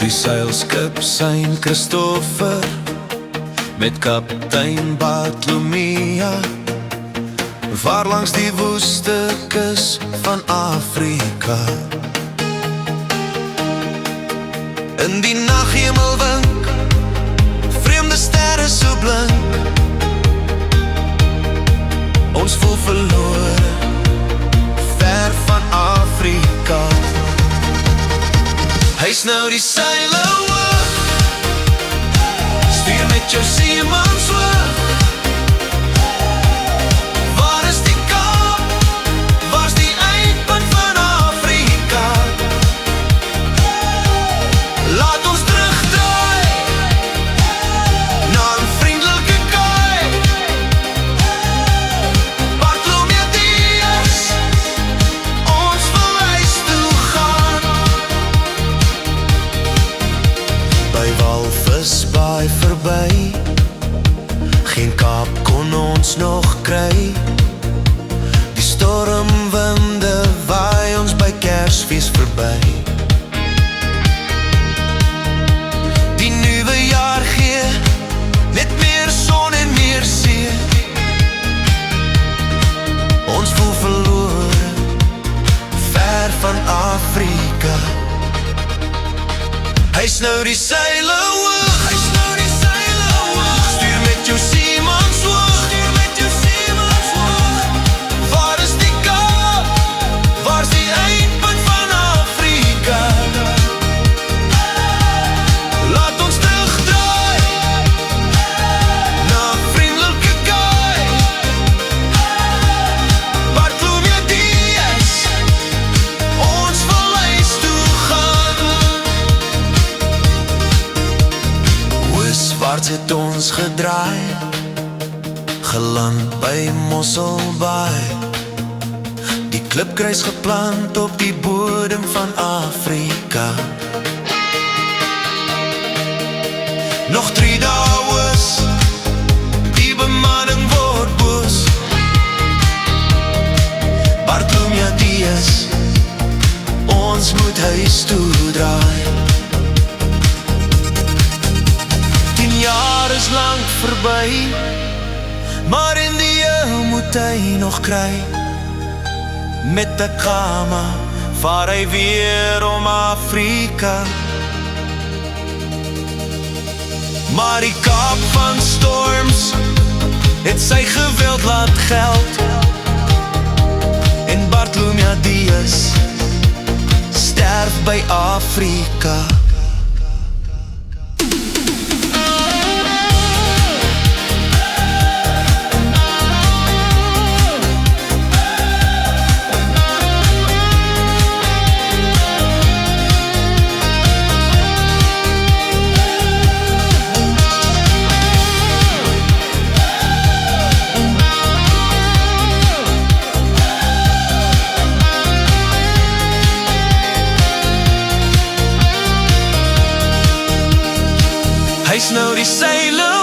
Die seilskip Saint Christopher met kaptein Bartolomea vaar langs die woeste kus van Afrika. In die naghemel wink vreemde sterre so blink. Ons voel verlore ver van Afrika. Hy's nou die seile hoog, stuur met jou seemans hoog. Waar is die Kaap? Waar's die eindpunt van Afrika? Laat ons terugdraai na 'n vriendelike kaai. Bartolomea Dias, ons wil huis toe gaan. By Walvisbaai verby, geen Kaap kon ons nog kry. Die stormwinde waai ons by Kersfees verby. Die nuwe jaar gee net meer son en meer see. Ons voel verlore ver van Afrika. Hy's nou die seile hoog, hy's nou die seile hoog. Stuur met jou seemans hoog, stuur met jou seemans hoog. Waar is die Kaap? Waar's die eindpunt van Afrika? Laat ons terugdraai na 'n vriendelike kaai. Bartolomea Dias, ons wil huis toe gaan. Ooswaarts het ons gedraai, geland by Mosselbaai. Die klipkruis geplant op die bodem van Afrika. Nog 3 dae oos, die bemanning word boos. Bartolomea Dias, ons moet huis toe draai. 10 jaar is lang verby, maar Indië moet hy nog kry. Met 'n Kama vaar hy weer om Afrika. Maar die Kaap van storms het sy geweld laat geld. En Bartolomea Dias sterf by Afrika. Hy's nou die seile